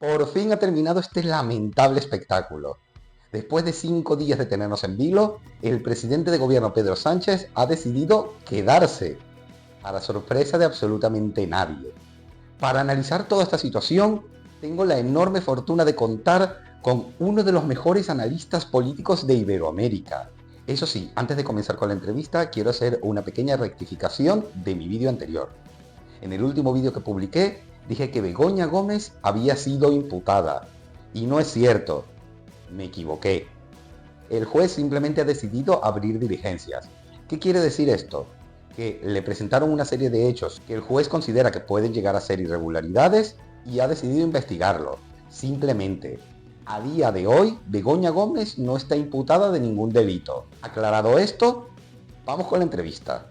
Por fin ha terminado este lamentable espectáculo. Después de 5 días de tenernos en vilo, el presidente de gobierno Pedro Sánchez ha decidido quedarse, para sorpresa de absolutamente nadie. Para analizar toda esta situación, tengo la enorme fortuna de contar con uno de los mejores analistas políticos de Iberoamérica. Eso sí, antes de comenzar con la entrevista, quiero hacer una pequeña rectificación de mi vídeo anterior. En el último vídeo que publiqué, dije que Begoña Gómez había sido imputada. Y no es cierto. Me equivoqué. El juez simplemente ha decidido abrir diligencias. ¿Qué quiere decir esto? Que le presentaron una serie de hechos que el juez considera que pueden llegar a ser irregularidades y ha decidido investigarlo. Simplemente, a día de hoy, Begoña Gómez no está imputada de ningún delito. Aclarado esto, vamos con la entrevista.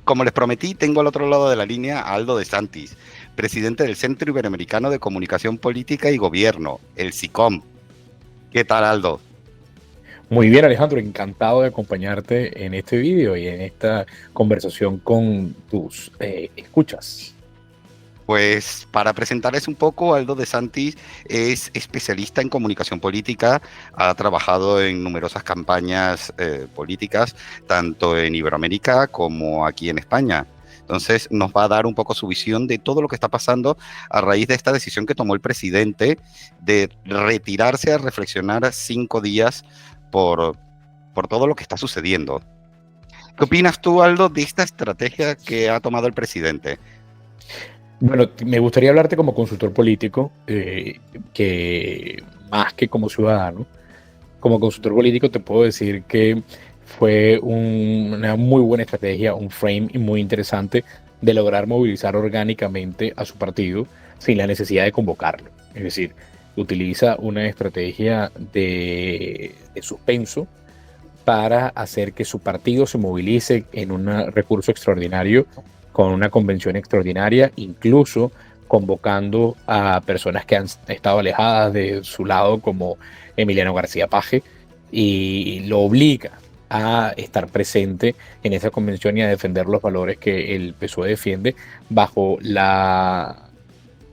Como les prometí, tengo al otro lado de la línea a Aldo de Santis, presidente del Centro Iberoamericano de Comunicación Política y Gobierno, el SICOM. ¿Qué tal, Aldo? Muy bien, Alejandro, encantado de acompañarte en este vídeo y en esta conversación con tus escuchas. Pues para presentarles un poco, Aldo de Santis es especialista en comunicación política, ha trabajado en numerosas campañas políticas, tanto en Iberoamérica como aquí en España. Entonces nos va a dar un poco su visión de todo lo que está pasando a raíz de esta decisión que tomó el presidente de retirarse a reflexionar 5 días por todo lo que está sucediendo. ¿Qué opinas tú, Aldo, de esta estrategia que ha tomado el presidente? Bueno, me gustaría hablarte como consultor político, que más que como ciudadano. Como consultor político te puedo decir que fue una muy buena estrategia, un frame muy interesante de lograr movilizar orgánicamente a su partido sin la necesidad de convocarlo. Es decir, utiliza una estrategia de suspenso para hacer que su partido se movilice en un recurso extraordinario, con una convención extraordinaria, incluso convocando a personas que han estado alejadas de su lado, como Emiliano García Paje, y lo obliga a estar presente en esa convención y a defender los valores que el PSOE defiende bajo la,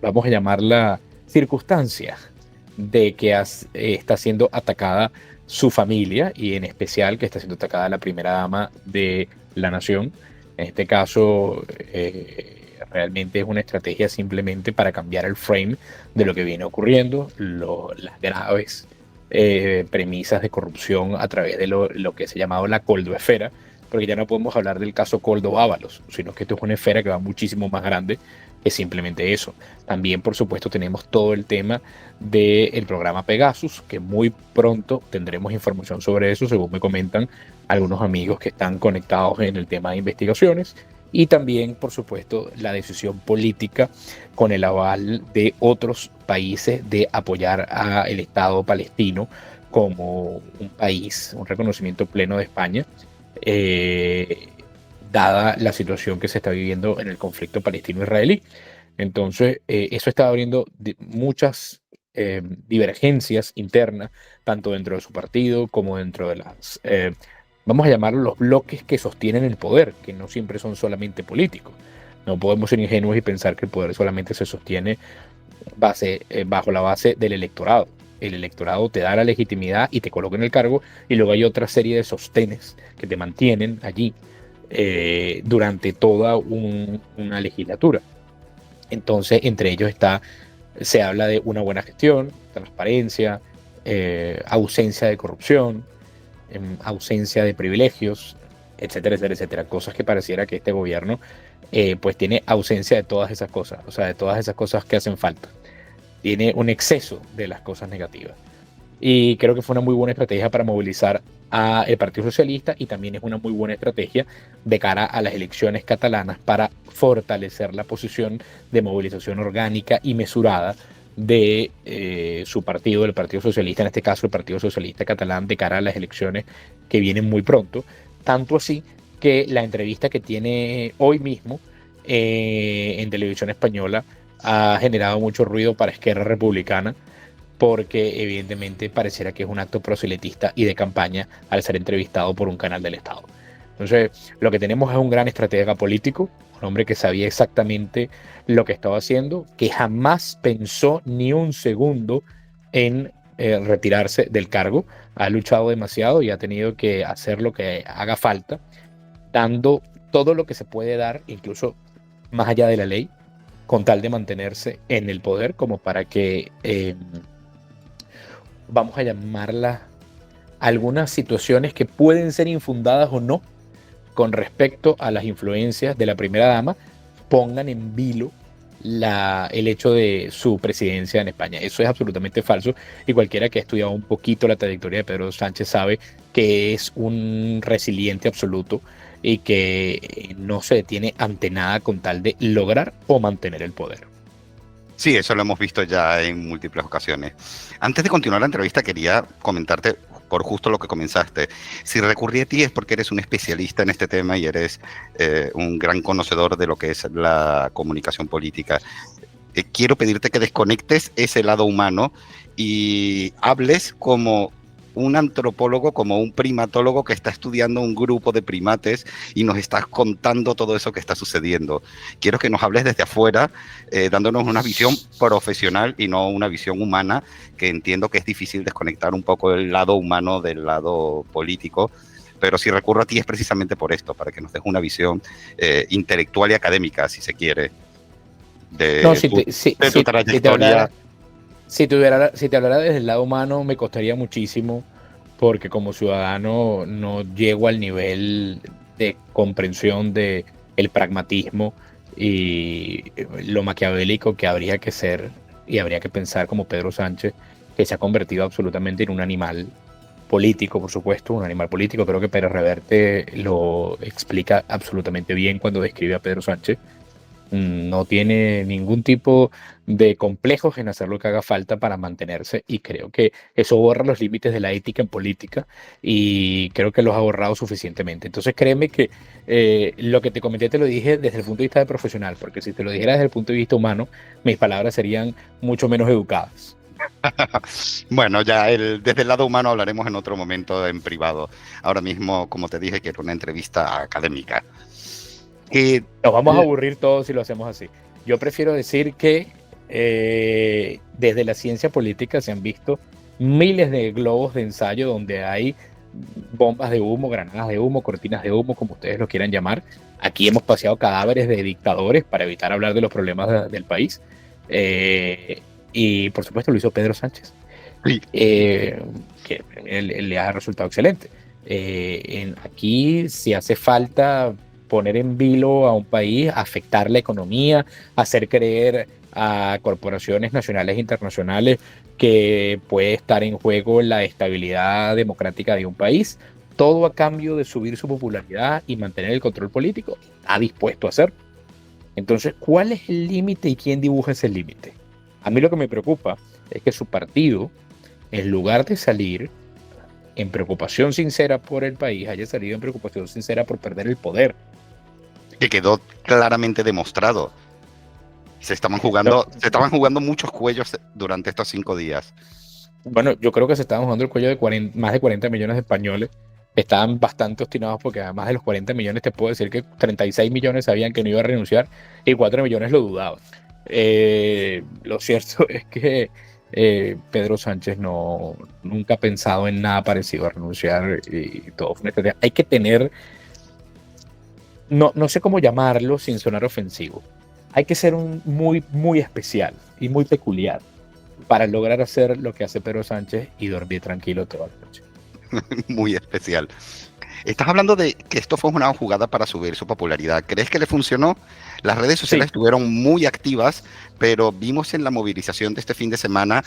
vamos a llamarla, circunstancia de que está siendo atacada su familia, y en especial que está siendo atacada la primera dama de la nación. En este caso, realmente es una estrategia simplemente para cambiar el frame de lo que viene ocurriendo, las graves premisas de corrupción a través de lo que se ha llamado la coldoesfera, porque ya no podemos hablar del caso Coldo Ábalos, sino que esto es una esfera que va muchísimo más grande que simplemente eso. También, por supuesto, tenemos todo el tema del programa Pegasus, que muy pronto tendremos información sobre eso, según me comentan algunos amigos que están conectados en el tema de investigaciones. Y también, por supuesto, la decisión política con el aval de otros países de apoyar al Estado palestino como un país, un reconocimiento pleno de España, dada la situación que se está viviendo en el conflicto palestino-israelí. Entonces, eso está abriendo muchas divergencias internas, tanto dentro de su partido como dentro de las, vamos a llamarlo, los bloques que sostienen el poder, que no siempre son solamente políticos. No podemos ser ingenuos y pensar que el poder solamente se sostiene bajo la base del electorado. El electorado te da la legitimidad y te coloca en el cargo, y luego hay otra serie de sostenes que te mantienen allí durante toda una legislatura. Entonces, entre ellos se habla de una buena gestión, transparencia, ausencia de corrupción, ausencia de privilegios, etcétera, etcétera, etcétera. Cosas que pareciera que este gobierno pues tiene ausencia de todas esas cosas, o sea, de todas esas cosas que hacen falta. Tiene un exceso de las cosas negativas. Y creo que fue una muy buena estrategia para movilizar al Partido Socialista, y también es una muy buena estrategia de cara a las elecciones catalanas para fortalecer la posición de movilización orgánica y mesurada de su partido, el Partido Socialista, en este caso el Partido Socialista Catalán, de cara a las elecciones que vienen muy pronto. Tanto así que la entrevista que tiene hoy mismo en televisión española ha generado mucho ruido para Esquerra Republicana, porque evidentemente pareciera que es un acto proselitista y de campaña al ser entrevistado por un canal del Estado. Entonces, lo que tenemos es un gran estratega político, un hombre que sabía exactamente lo que estaba haciendo, que jamás pensó ni un segundo en retirarse del cargo. Ha luchado demasiado y ha tenido que hacer lo que haga falta, dando todo lo que se puede dar, incluso más allá de la ley, con tal de mantenerse en el poder, como para que, vamos a llamarlas, algunas situaciones que pueden ser infundadas o no con respecto a las influencias de la primera dama, pongan en vilo el hecho de su presidencia en España. Eso es absolutamente falso, y cualquiera que ha estudiado un poquito la trayectoria de Pedro Sánchez sabe que es un resiliente absoluto y que no se detiene ante nada con tal de lograr o mantener el poder. Sí, eso lo hemos visto ya en múltiples ocasiones. Antes de continuar la entrevista, quería comentarte por justo lo que comenzaste. Si recurrí a ti es porque eres un especialista en este tema y eres un gran conocedor de lo que es la comunicación política. Quiero pedirte que desconectes ese lado humano y hables como un antropólogo, como un primatólogo que está estudiando un grupo de primates y nos estás contando todo eso que está sucediendo. Quiero que nos hables desde afuera, dándonos una visión profesional y no una visión humana, que entiendo que es difícil desconectar un poco el lado humano del lado político, pero si recurro a ti es precisamente por esto, para que nos des una visión intelectual y académica, si se quiere, No, de tu trayectoria. Si te hablara desde el lado humano, me costaría muchísimo, porque como ciudadano no llego al nivel de comprensión de el pragmatismo y lo maquiavélico que habría que ser y habría que pensar como Pedro Sánchez, que se ha convertido absolutamente en un animal político, por supuesto, un animal político. Creo que Pérez Reverte lo explica absolutamente bien cuando describe a Pedro Sánchez. No tiene ningún tipo de complejos en hacer lo que haga falta para mantenerse, y creo que eso borra los límites de la ética en política, y creo que los ha borrado suficientemente. Entonces créeme que lo que te comenté te lo dije desde el punto de vista de profesional, porque si te lo dijera desde el punto de vista humano, mis palabras serían mucho menos educadas. Bueno, ya desde el lado humano hablaremos en otro momento en privado. Ahora mismo, como te dije, quiero una entrevista académica. Nos vamos a aburrir todos si lo hacemos así. Yo prefiero decir que desde la ciencia política se han visto miles de globos de ensayo donde hay bombas de humo, granadas de humo, cortinas de humo, como ustedes lo quieran llamar. Aquí hemos paseado cadáveres de dictadores para evitar hablar de los problemas del país. Y por supuesto lo hizo Pedro Sánchez, Sí. que le ha resultado excelente. Aquí, si hace falta poner en vilo a un país, afectar la economía, hacer creer a corporaciones nacionales e internacionales que puede estar en juego la estabilidad democrática de un país, todo a cambio de subir su popularidad y mantener el control político, está dispuesto a hacer. Entonces, ¿cuál es el límite y quién dibuja ese límite? A mí lo que me preocupa es que su partido, en lugar de salir en preocupación sincera por el país, haya salido en preocupación sincera por perder el poder. Que quedó claramente demostrado. Se estaban jugando muchos cuellos durante estos 5 días. Bueno, yo creo que se estaban jugando el cuello de más de 40 millones de españoles. Estaban bastante obstinados, porque además de los 40 millones te puedo decir que 36 millones sabían que no iba a renunciar y 4 millones lo dudaban. Lo cierto es que Pedro Sánchez nunca ha pensado en nada parecido a renunciar, y todo fue una estrategia. Hay que tener, no sé cómo llamarlo sin sonar ofensivo, hay que ser muy, muy especial y muy peculiar para lograr hacer lo que hace Pedro Sánchez y dormir tranquilo toda la noche. Muy especial. Estás hablando de que esto fue una jugada para subir su popularidad. ¿Crees que le funcionó? Las redes sociales estuvieron muy activas, pero vimos en la movilización de este fin de semana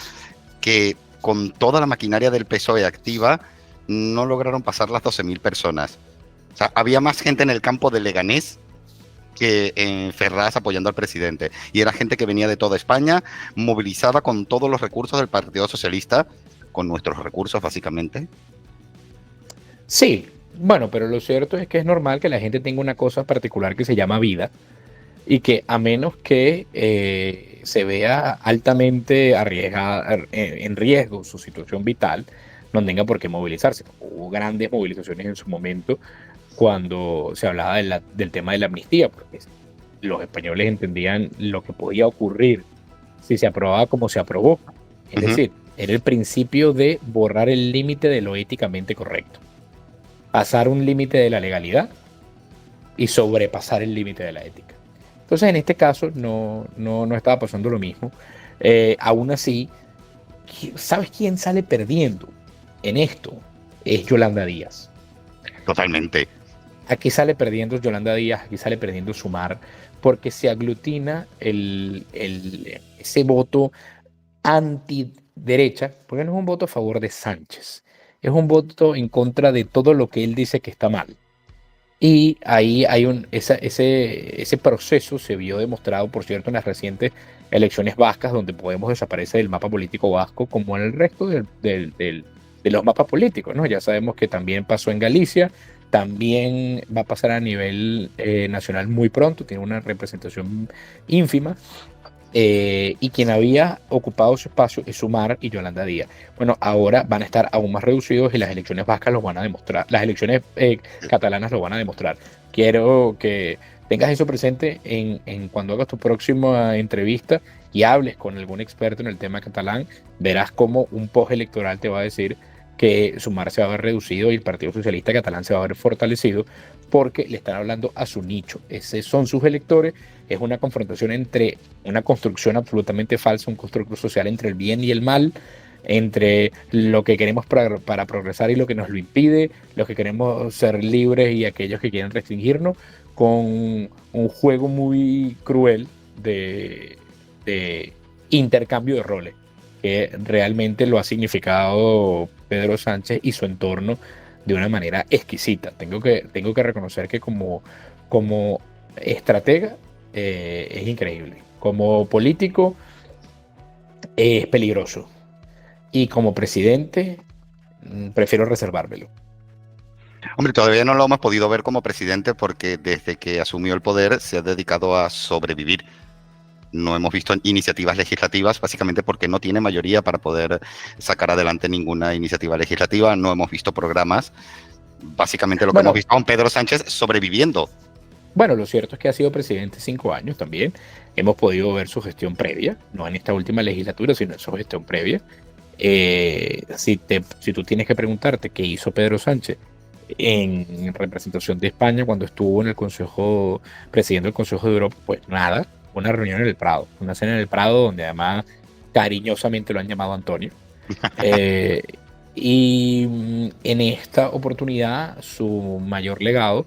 que con toda la maquinaria del PSOE activa, no lograron pasar las 12.000 personas. O sea, había más gente en el campo de Leganés que en Ferraz apoyando al presidente. Y era gente que venía de toda España, movilizada con todos los recursos del Partido Socialista, con nuestros recursos básicamente. Sí, bueno, pero lo cierto es que es normal que la gente tenga una cosa particular que se llama vida, y que a menos que se vea altamente en riesgo su situación vital, no tenga por qué movilizarse. Hubo grandes movilizaciones en su momento cuando se hablaba del tema de la amnistía, porque los españoles entendían lo que podía ocurrir si se aprobaba como se aprobó. Es decir, era el principio de borrar el límite de lo éticamente correcto, pasar un límite de la legalidad y sobrepasar el límite de la ética. Entonces, en este caso no estaba pasando lo mismo. Aún así, ¿sabes quién sale perdiendo en esto? Es Yolanda Díaz. Totalmente. Aquí sale perdiendo Yolanda Díaz, aquí sale perdiendo Sumar, porque se aglutina ese voto antiderecha, porque no es un voto a favor de Sánchez, es un voto en contra de todo lo que él dice que está mal. Y ahí hay ese proceso se vio demostrado, por cierto, en las recientes elecciones vascas, donde Podemos desaparece del mapa político vasco, como en el resto de los mapas políticos, ¿no? Ya sabemos que también pasó en Galicia, también va a pasar a nivel nacional muy pronto, tiene una representación ínfima. Y quien había ocupado su espacio es Sumar y Yolanda Díaz. Bueno, ahora van a estar aún más reducidos y las elecciones vascas los van a demostrar, las elecciones catalanas lo van a demostrar. Quiero que tengas eso presente en cuando hagas tu próxima entrevista y hables con algún experto en el tema catalán, verás cómo un postelectoral te va a decir que Sumar se va a ver reducido y el Partido Socialista Catalán se va a ver fortalecido, porque le están hablando a su nicho. Esos son sus electores. Es una confrontación entre una construcción absolutamente falsa, un constructo social entre el bien y el mal, entre lo que queremos para progresar y lo que nos lo impide, los que queremos ser libres y aquellos que quieren restringirnos, con un juego muy cruel de intercambio de roles, que realmente lo ha significado Pedro Sánchez y su entorno de una manera exquisita. Tengo que reconocer que como estratega es increíble. Como político es peligroso. Y como presidente prefiero reservármelo. Hombre, todavía no lo hemos podido ver como presidente porque desde que asumió el poder se ha dedicado a sobrevivir. No hemos visto iniciativas legislativas, básicamente porque no tiene mayoría para poder sacar adelante ninguna iniciativa legislativa. No hemos visto programas. Básicamente lo que hemos visto a un Pedro Sánchez sobreviviendo. Bueno, lo cierto es que ha sido presidente 5 años también. Hemos podido ver su gestión previa, no en esta última legislatura, sino en su gestión previa. Si tú tienes que preguntarte qué hizo Pedro Sánchez en representación de España cuando estuvo en el Consejo, presidiendo el Consejo de Europa, pues nada, una reunión en el Prado, una cena en el Prado donde además cariñosamente lo han llamado Antonio. Y en esta oportunidad su mayor legado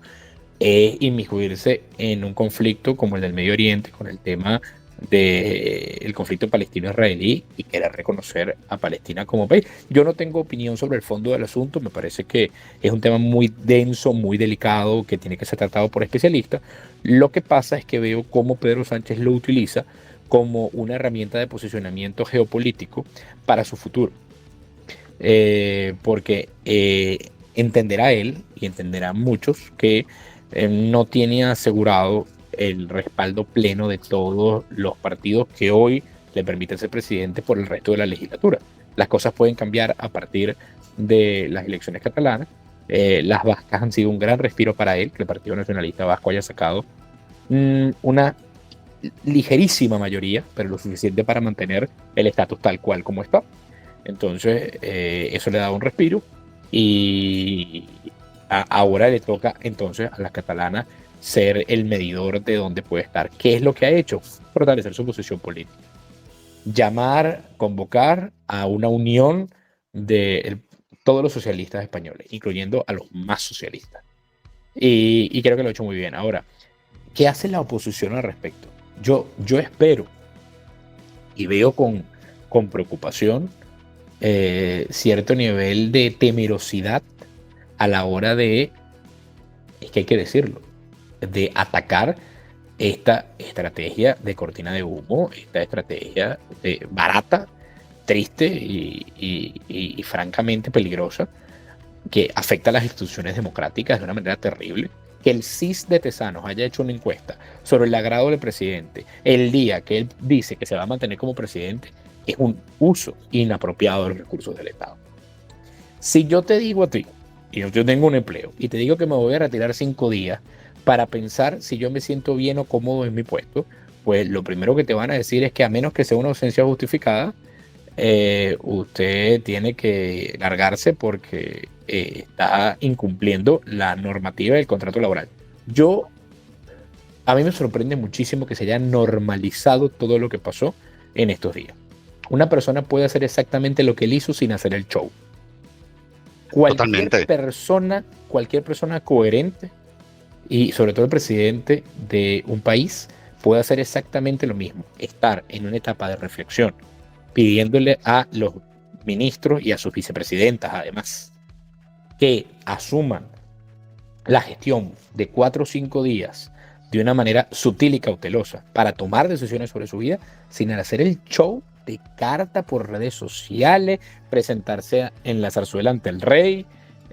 es inmiscuirse en un conflicto como el del Medio Oriente, con el tema del conflicto palestino-israelí, y querer reconocer a Palestina como país. Yo no tengo opinión sobre el fondo del asunto, me parece que es un tema muy denso, muy delicado, que tiene que ser tratado por especialistas. Lo que pasa es que veo cómo Pedro Sánchez lo utiliza como una herramienta de posicionamiento geopolítico para su futuro. Porque entenderá él y entenderán muchos que no tiene asegurado el respaldo pleno de todos los partidos que hoy le permiten ser presidente por el resto de la legislatura. Las cosas pueden cambiar a partir de las elecciones catalanas. Las vascas han sido un gran respiro para él, que el Partido Nacionalista Vasco haya sacado una ligerísima mayoría, pero lo suficiente para mantener el estatus tal cual como está. Entonces, eso le da un respiro, y ahora le toca entonces a las catalanas ser el medidor de dónde puede estar. ¿Qué es lo que ha hecho? Fortalecer su posición política. Llamar, convocar a una unión de todos los socialistas españoles, incluyendo a los más socialistas. Y creo que lo ha hecho muy bien. Ahora, ¿qué hace la oposición al respecto? Yo espero y veo con preocupación cierto nivel de temerosidad a la hora de, es que hay que decirlo, de atacar esta estrategia de cortina de humo, esta estrategia barata, triste y francamente peligrosa, que afecta a las instituciones democráticas de una manera terrible. Que el CIS de Tesanos haya hecho una encuesta sobre el agrado del presidente el día que él dice que se va a mantener como presidente es un uso inapropiado de los recursos del Estado. Si yo te digo a ti y yo tengo un empleo y te digo que me voy a retirar 5 días para pensar si yo me siento bien o cómodo en mi puesto, pues lo primero que te van a decir es que a menos que sea una ausencia justificada, usted tiene que largarse porque está incumpliendo la normativa del contrato laboral. A mí me sorprende muchísimo que se haya normalizado todo lo que pasó en estos días. Una persona puede hacer exactamente lo que él hizo sin hacer el show. Totalmente. Cualquier persona coherente y sobre todo el presidente de un país puede hacer exactamente lo mismo, estar en una etapa de reflexión, pidiéndole a los ministros y a sus vicepresidentas, además, que asuman la gestión de 4 o 5 días de una manera sutil y cautelosa para tomar decisiones sobre su vida sin hacer el show de carta por redes sociales, presentarse en la zarzuela ante el rey,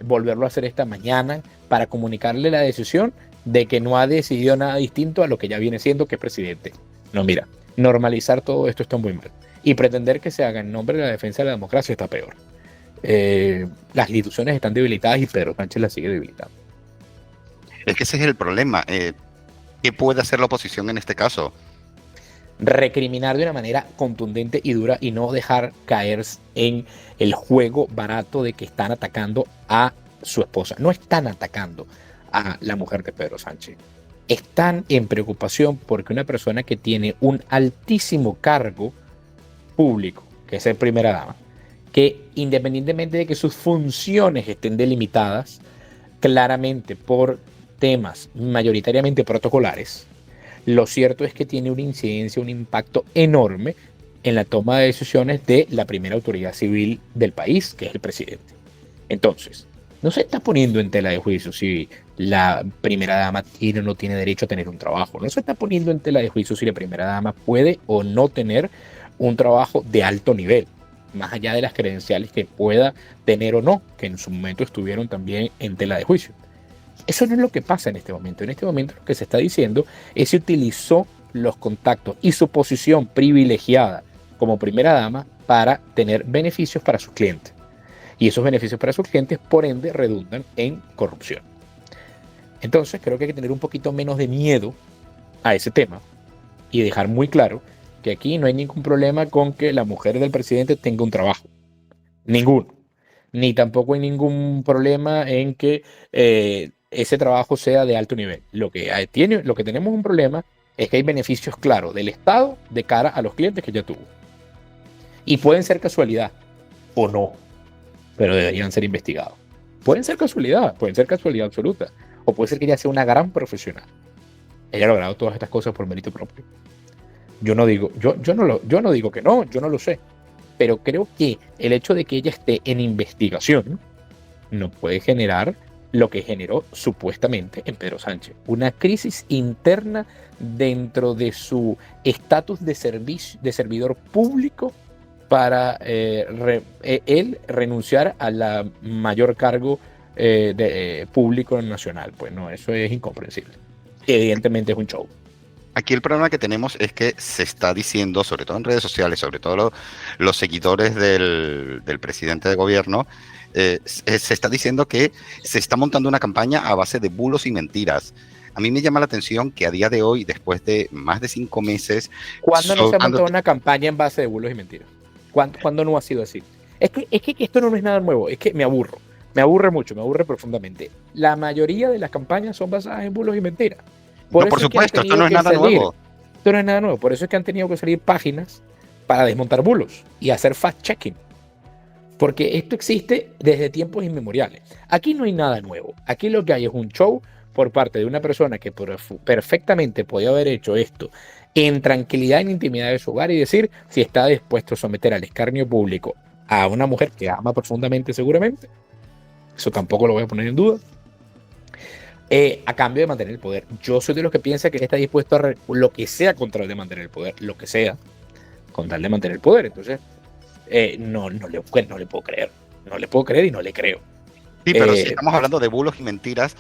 volverlo a hacer esta mañana para comunicarle la decisión de que no ha decidido nada distinto a lo que ya viene siendo, que es presidente. No, mira, normalizar todo esto está muy mal. Y pretender que se haga en nombre de la defensa de la democracia está peor. Las instituciones están debilitadas y Pedro Sánchez las sigue debilitando. Es que ese es el problema. ¿Qué puede hacer la oposición en este caso? Recriminar de una manera contundente y dura y no dejar caer en el juego barato de que están atacando a su esposa. No están atacando a la mujer de Pedro Sánchez. Están en preocupación porque una persona que tiene un altísimo cargo público, que es el primera dama, que independientemente de que sus funciones estén delimitadas claramente por temas mayoritariamente protocolares, lo cierto es que tiene una incidencia, un impacto enorme en la toma de decisiones de la primera autoridad civil del país, que es el presidente. Entonces, no se está poniendo en tela de juicio si la primera dama tiene o no tiene derecho a tener un trabajo. No se está poniendo en tela de juicio si la primera dama puede o no tener un trabajo de alto nivel, más allá de las credenciales que pueda tener o no, que en su momento estuvieron también en tela de juicio. Eso no es lo que pasa en este momento. En este momento lo que se está diciendo es que utilizó los contactos y su posición privilegiada como primera dama para tener beneficios para sus clientes. Y esos beneficios para sus clientes, por ende, redundan en corrupción. Entonces, creo que hay que tener un poquito menos de miedo a ese tema y dejar muy claro que aquí no hay ningún problema con que la mujer del presidente tenga un trabajo. Ninguno. Ni tampoco hay ningún problema en que ese trabajo sea de alto nivel. Lo que tenemos un problema es que hay beneficios claros del Estado de cara a los clientes que ya tuvo. Y pueden ser casualidad o no, pero deberían ser investigados. Pueden ser casualidad absoluta, o puede ser que ella sea una gran profesional. Ella ha logrado todas estas cosas por mérito propio. Yo no digo que no, yo no lo sé, pero creo que el hecho de que ella esté en investigación no puede generar lo que generó supuestamente en Pedro Sánchez, una crisis interna dentro de su estatus de servidor público para él renunciar a la mayor cargo público nacional. Pues no, eso es incomprensible. Evidentemente es un show. Aquí el problema que tenemos es que se está diciendo, sobre todo en redes sociales, sobre todo los seguidores del presidente de gobierno, se está diciendo que se está montando una campaña a base de bulos y mentiras. A mí me llama la atención que a día de hoy, después de más de 5 meses... ¿Cuándo no se ha montado una campaña en base de bulos y mentiras? ¿Cuándo no ha sido así? Es que esto no es nada nuevo, es que me aburre mucho, me aburre profundamente. La mayoría de las campañas son basadas en bulos y mentiras. Por supuesto, esto no es nada nuevo. Esto no es nada nuevo, por eso es que han tenido que salir páginas para desmontar bulos y hacer fact-checking. Porque esto existe desde tiempos inmemoriales. Aquí no hay nada nuevo. Aquí lo que hay es un show por parte de una persona que perfectamente podía haber hecho esto en tranquilidad, en intimidad de su hogar y decir si está dispuesto a someter al escarnio público a una mujer que ama profundamente seguramente. Eso tampoco lo voy a poner en duda. A cambio de mantener el poder. Yo soy de los que piensa que él está dispuesto a lo que sea con tal de mantener el poder, lo que sea con tal de mantener el poder. Entonces, no le puedo creer. No le puedo creer y no le creo. Sí, pero si estamos hablando de bulos y mentiras,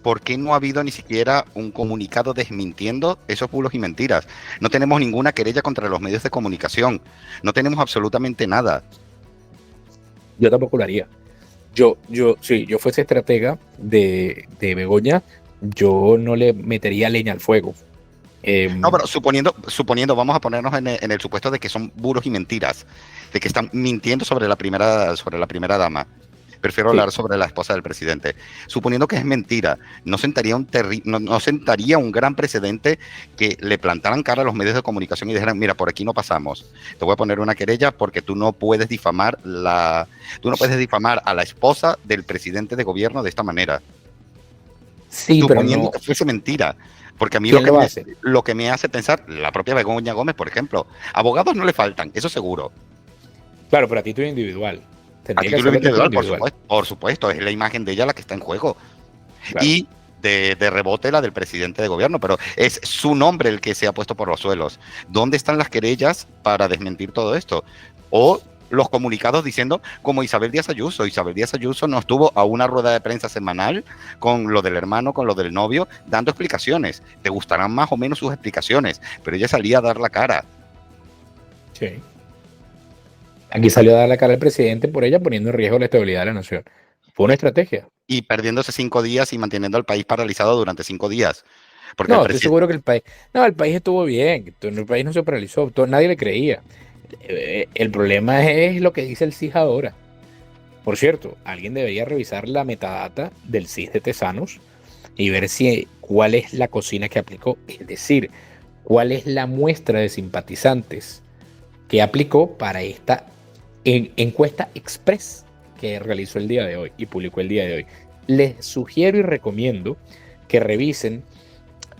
¿por qué no ha habido ni siquiera un comunicado desmintiendo esos bulos y mentiras? No tenemos ninguna querella contra los medios de comunicación. No tenemos absolutamente nada. Yo tampoco lo haría. Si yo fuese estratega de Begoña, yo no le metería leña al fuego. No, pero suponiendo, vamos a ponernos en el supuesto de que son bulos y mentiras, de que están mintiendo sobre la primera dama. Prefiero Sí, hablar sobre la esposa del presidente. Suponiendo que es mentira, ¿no sentaría no sentaría un gran precedente que le plantaran cara a los medios de comunicación y dijeran, mira, por aquí no pasamos? Te voy a poner una querella porque tú no puedes difamar a la esposa del presidente de gobierno de esta manera. sí, pero Suponiendo no. que fuese mentira. Porque a mí ¿Quién lo va a hacer? lo que me hace pensar, la propia Begoña Gómez, por ejemplo, abogados no le faltan, eso seguro. Claro, pero a título individual. A Tendría que título hacerlo a título individual, individual. por supuesto, es la imagen de ella la que está en juego. Claro. Y de rebote la del presidente de gobierno, pero es su nombre el que se ha puesto por los suelos. ¿Dónde están las querellas para desmentir todo esto? O los comunicados diciendo, como Isabel Díaz Ayuso no estuvo a una rueda de prensa semanal con lo del hermano, con lo del novio, dando explicaciones. Te gustarán más o menos sus explicaciones, pero ella salía a dar la cara. Sí. Aquí salió a dar la cara al presidente por ella poniendo en riesgo la estabilidad de la nación. Fue una estrategia. Y perdiéndose 5 días y manteniendo al país paralizado durante 5 días. Porque el No, estoy presidente... seguro que el país. No, el país estuvo bien. El país no se paralizó. Nadie le creía. El problema es lo que dice el CIS ahora. Por cierto, alguien debería revisar la metadata del CIS de Tesanos y ver cuál es la cocina que aplicó. Es decir, cuál es la muestra de simpatizantes que aplicó para esta encuesta express que realizó el día de hoy y publicó el día de hoy. Les sugiero y recomiendo que revisen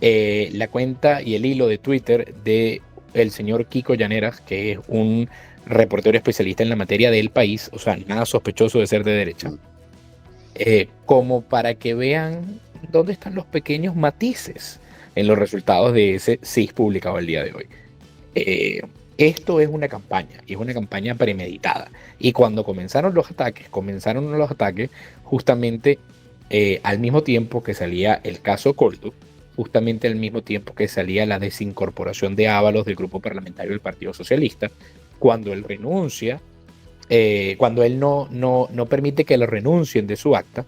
la cuenta y el hilo de Twitter de el señor Kiko Llaneras, que es un reportero especialista en la materia del país, o sea, nada sospechoso de ser de derecha, como para que vean dónde están los pequeños matices en los resultados de ese CIS publicado el día de hoy. Esto es una campaña, y es una campaña premeditada. Y cuando comenzaron los ataques justamente al mismo tiempo que salía el caso Coldo, justamente al mismo tiempo que salía la desincorporación de Ábalos del grupo parlamentario del Partido Socialista, cuando él renuncia, cuando él no permite que lo renuncien de su acta,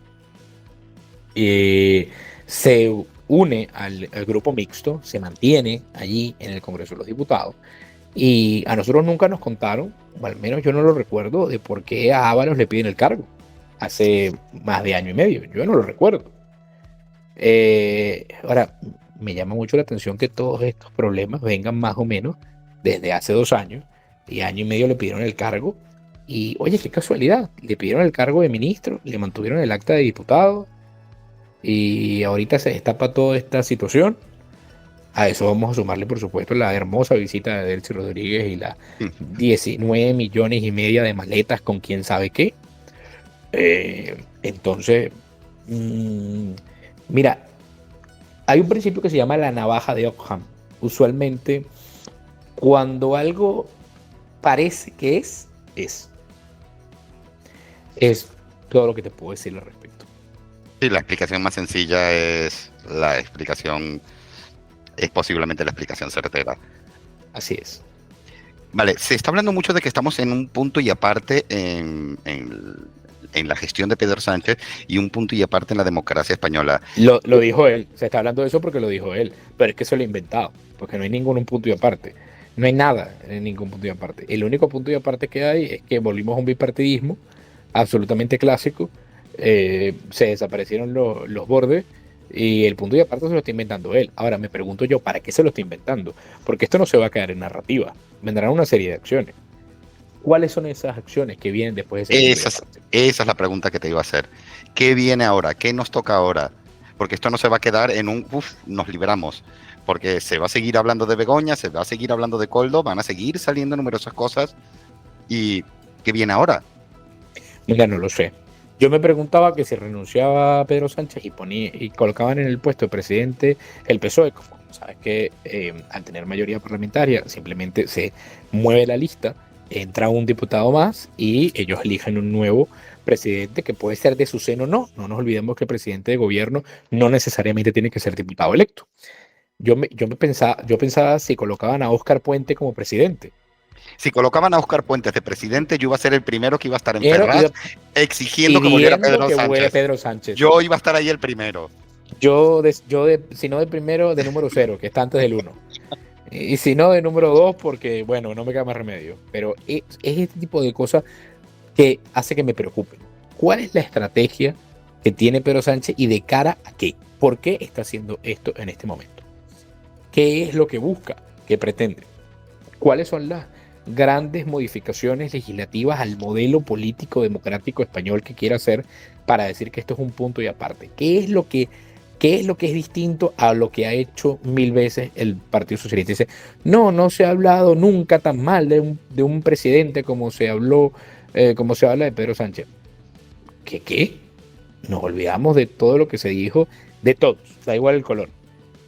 se une al grupo mixto, se mantiene allí en el Congreso de los Diputados, y a nosotros nunca nos contaron, o al menos yo no lo recuerdo, de por qué a Ábalos le piden el cargo hace más de año y medio. Yo no lo recuerdo. Ahora, me llama mucho la atención que todos estos problemas vengan más o menos desde hace 2 años, y año y medio le pidieron el cargo. Y oye, qué casualidad, le pidieron el cargo de ministro, le mantuvieron el acta de diputado, y ahorita se destapa toda esta situación. A eso vamos a sumarle, por supuesto, la hermosa visita de Delcy Rodríguez y las 19 millones y media de maletas con quién sabe qué. Entonces, mira, hay un principio que se llama la navaja de Ockham. Usualmente, cuando algo parece que es. Es todo lo que te puedo decir al respecto. Sí, la explicación más sencilla es posiblemente la explicación certera. Así es. Vale, se está hablando mucho de que estamos en un punto y aparte en la gestión de Pedro Sánchez y un punto y aparte en la democracia española. Lo dijo él. Se está hablando de eso porque lo dijo él. Pero es que se lo ha inventado. Porque no hay ningún punto y aparte. No hay nada en ningún punto y aparte. El único punto y aparte que hay es que volvimos a un bipartidismo absolutamente clásico. Se desaparecieron los bordes. Y el punto y aparte se lo está inventando él. Ahora me pregunto yo, ¿para qué se lo está inventando? Porque esto no se va a quedar en narrativa. Vendrán una serie de acciones. ¿Cuáles son esas acciones que vienen después de ese punto y aparte? Esa es la pregunta que te iba a hacer. ¿Qué viene ahora? ¿Qué nos toca ahora? Porque esto no se va a quedar en nos liberamos. Porque se va a seguir hablando de Begoña, se va a seguir hablando de Coldo, van a seguir saliendo numerosas cosas. ¿Y qué viene ahora? Mira, no lo sé. Yo me preguntaba que si renunciaba Pedro Sánchez y colocaban en el puesto de presidente el PSOE, como sabes que al tener mayoría parlamentaria simplemente se mueve la lista, entra un diputado más y ellos eligen un nuevo presidente que puede ser de su seno o no. No nos olvidemos que el presidente de gobierno no necesariamente tiene que ser diputado electo. Yo pensaba si colocaban a Óscar Puente como presidente. Si colocaban a Óscar Puentes de presidente, yo iba a ser el primero que iba a estar en Era- Ferraz iba exigiendo que volviera pidiendo Pedro que vuele Sánchez. Pedro Sánchez. Yo iba a estar ahí el primero. Si no de primero, de número 0, que está antes del 1. Y si no, de número 2, porque, bueno, no me queda más remedio. Pero es este tipo de cosas que hace que me preocupen. ¿Cuál es la estrategia que tiene Pedro Sánchez y de cara a qué? ¿Por qué está haciendo esto en este momento? ¿Qué es lo que busca? ¿Qué pretende? ¿Cuáles son las grandes modificaciones legislativas al modelo político democrático español que quiere hacer para decir que esto es un punto y aparte? ¿Qué es lo que es distinto a lo que ha hecho mil veces el Partido Socialista? Dice, no se ha hablado nunca tan mal de un presidente como se habló, como se habla de Pedro Sánchez. ¿Qué? Nos olvidamos de todo lo que se dijo, de todos, da igual el color.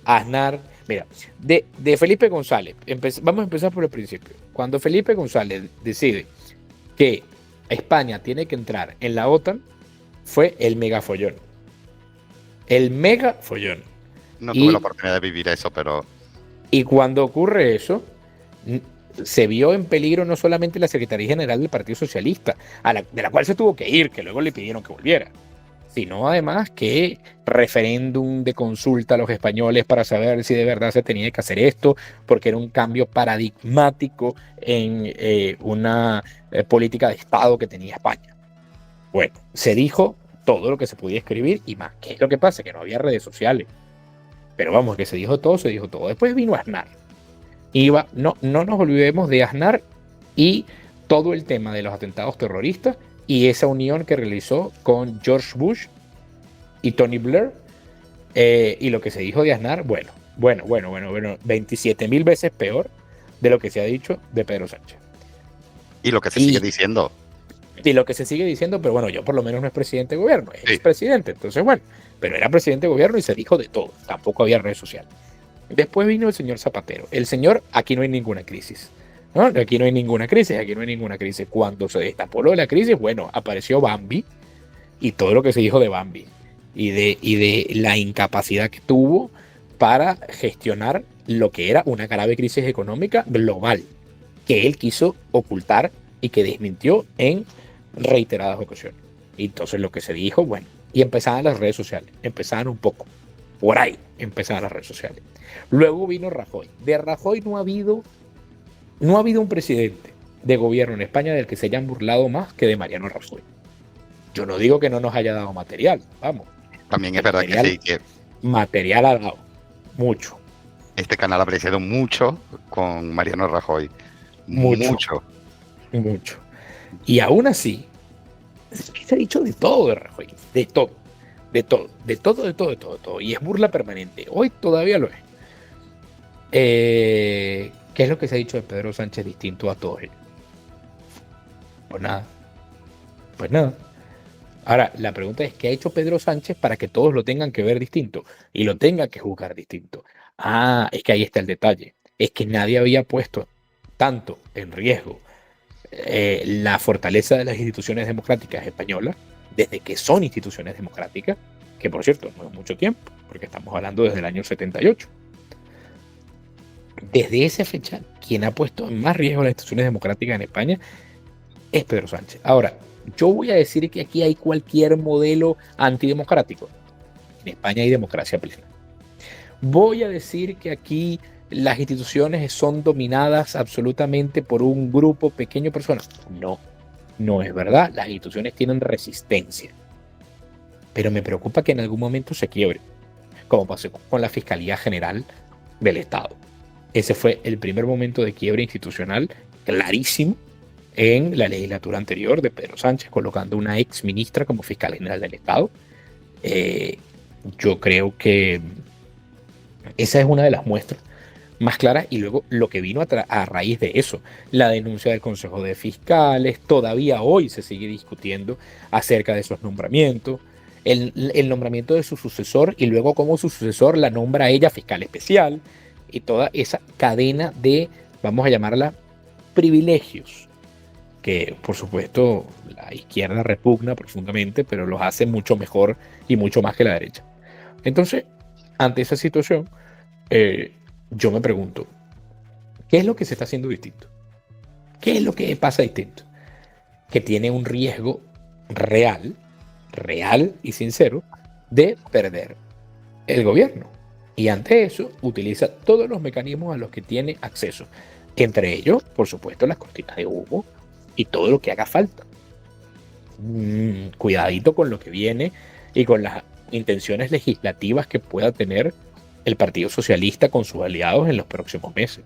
Aznar, mira, de Felipe González, vamos a empezar por el principio. Cuando Felipe González decide que España tiene que entrar en la OTAN, fue el megafollón. El megafollón. No tuve la oportunidad de vivir eso, pero... Y cuando ocurre eso, se vio en peligro no solamente la Secretaría General del Partido Socialista, de la cual se tuvo que ir, que luego le pidieron que volviera, sino además que referéndum de consulta a los españoles para saber si de verdad se tenía que hacer esto, porque era un cambio paradigmático en una política de Estado que tenía España. Bueno, se dijo todo lo que se podía escribir y más. ¿Qué es lo que pasa? Que no había redes sociales. Pero vamos, que se dijo todo, se dijo todo. Después vino Aznar. No nos olvidemos de Aznar y todo el tema de los atentados terroristas y esa unión que realizó con George Bush y Tony Blair, y lo que se dijo de Aznar, bueno, 27.000 veces peor de lo que se ha dicho de Pedro Sánchez. Y lo que se sigue diciendo. Y lo que se sigue diciendo, pero bueno, yo por lo menos no es presidente de gobierno, es presidente, entonces bueno, pero era presidente de gobierno y se dijo de todo, tampoco había redes sociales. Después vino el señor Zapatero. El señor, aquí no hay ninguna crisis. ¿No? Aquí no hay ninguna crisis. Cuando se destapó lo de la crisis, bueno, apareció Bambi y todo lo que se dijo de Bambi y de la incapacidad que tuvo para gestionar lo que era una grave crisis económica global que él quiso ocultar y que desmintió en reiteradas ocasiones. Y entonces lo que se dijo, bueno, y empezaban las redes sociales, empezaban un poco, por ahí empezaban las redes sociales. Luego vino Rajoy. De Rajoy no ha habido un presidente de gobierno en España del que se hayan burlado más que de Mariano Rajoy. Yo no digo que no nos haya dado material, vamos. También es verdad que sí, que material ha dado, mucho. Este canal ha apreciado mucho con Mariano Rajoy. Mucho. Y aún así, se ha dicho de todo de Rajoy, de todo. Y es burla permanente. Hoy todavía lo es. ¿Qué es lo que se ha dicho de Pedro Sánchez distinto a todos ellos? Pues nada. Ahora, la pregunta es, ¿qué ha hecho Pedro Sánchez para que todos lo tengan que ver distinto y lo tengan que juzgar distinto? Es que ahí está el detalle. Es que nadie había puesto tanto en riesgo la fortaleza de las instituciones democráticas españolas, desde que son instituciones democráticas, que por cierto no es mucho tiempo, porque estamos hablando desde el año 78. Desde esa fecha, quien ha puesto en más riesgo las instituciones democráticas en España es Pedro Sánchez. Ahora, yo voy a decir que aquí hay cualquier modelo antidemocrático. En España hay democracia plena. Voy a decir que aquí las instituciones son dominadas absolutamente por un grupo pequeño de personas. No es verdad. Las instituciones tienen resistencia. Pero me preocupa que en algún momento se quiebre, como pasó con la Fiscalía General del Estado. Ese fue el primer momento de quiebre institucional clarísimo en la legislatura anterior de Pedro Sánchez, colocando una ex ministra como fiscal general del Estado. Yo creo que esa es una de las muestras más claras. Y luego lo que vino a raíz de eso, la denuncia del Consejo de Fiscales, todavía hoy se sigue discutiendo acerca de esos nombramientos, el nombramiento de su sucesor y luego cómo su sucesor la nombra a ella fiscal especial y toda esa cadena de, vamos a llamarla, privilegios que por supuesto la izquierda repugna profundamente, pero los hace mucho mejor y mucho más que la derecha. Entonces, ante esa situación, yo me pregunto, ¿qué es lo que se está haciendo distinto? ¿Qué es lo que pasa distinto? Que tiene un riesgo real y sincero de perder el gobierno. Y ante eso utiliza todos los mecanismos a los que tiene acceso. Entre ellos, por supuesto, las cortinas de humo y todo lo que haga falta. Cuidadito con lo que viene y con las intenciones legislativas que pueda tener el Partido Socialista con sus aliados en los próximos meses.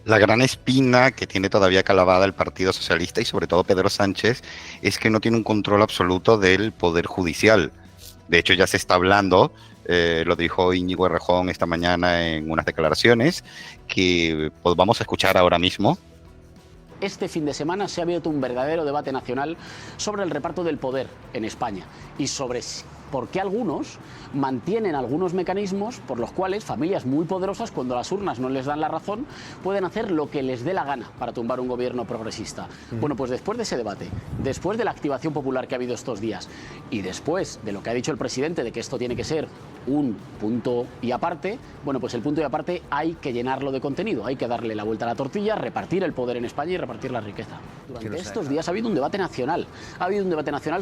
La gran espina que tiene todavía clavada el Partido Socialista y sobre todo Pedro Sánchez es que no tiene un control absoluto del Poder Judicial. De hecho, ya se está hablando, lo dijo Íñigo Errejón esta mañana en unas declaraciones, que pues, vamos a escuchar ahora mismo. Este fin de semana se ha abierto un verdadero debate nacional sobre el reparto del poder en España y sobre por qué algunos mantienen algunos mecanismos por los cuales familias muy poderosas, cuando las urnas no les dan la razón, pueden hacer lo que les dé la gana para tumbar un gobierno progresista. Bueno, pues después de ese debate, después de la activación popular que ha habido estos días y después de lo que ha dicho el presidente de que esto tiene que ser un punto y aparte, bueno, pues el punto y aparte hay que llenarlo de contenido, hay que darle la vuelta a la tortilla, repartir el poder en España y repartir la riqueza. Durante estos días ha habido un debate nacional,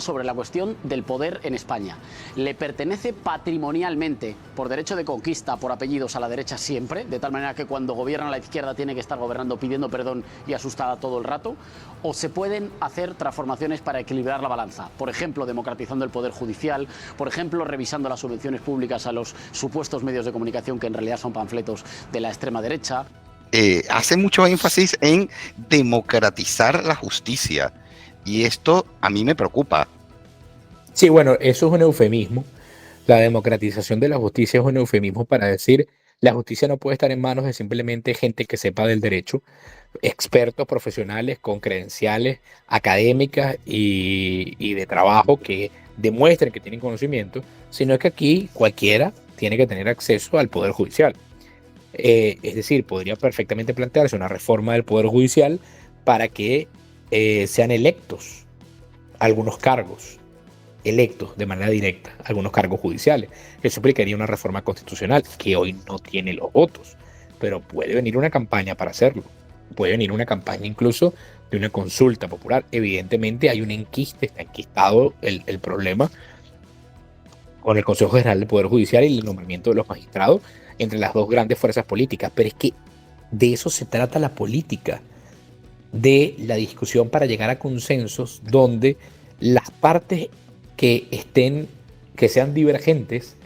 sobre la cuestión del poder en España. Le pertenece patrimonialmente, por derecho de conquista, por apellidos, a la derecha siempre, de tal manera que cuando gobierna la izquierda tiene que estar gobernando pidiendo perdón y asustada todo el rato, o se pueden hacer transformaciones para equilibrar la balanza, por ejemplo, democratizando el poder judicial, por ejemplo, revisando las subvenciones públicas a los supuestos medios de comunicación que en realidad son panfletos de la extrema derecha. Hace mucho énfasis en democratizar la justicia y esto a mí me preocupa. Sí, bueno, eso es un eufemismo. La democratización de la justicia es un eufemismo para decir la justicia no puede estar en manos de simplemente gente que sepa del derecho, expertos profesionales con credenciales académicas y de trabajo que demuestren que tienen conocimiento, sino que aquí cualquiera tiene que tener acceso al Poder Judicial. Es decir, podría perfectamente plantearse una reforma del Poder Judicial para que sean electos algunos cargos, electos de manera directa algunos cargos judiciales. Eso implicaría una reforma constitucional que hoy no tiene los votos, pero puede venir una campaña para hacerlo. Puede venir una campaña incluso de una consulta popular. Evidentemente hay un enquiste, está enquistado el problema con el Consejo General del Poder Judicial y el nombramiento de los magistrados entre las dos grandes fuerzas políticas, pero es que de eso se trata la política, de la discusión para llegar a consensos donde las partes que sean divergentes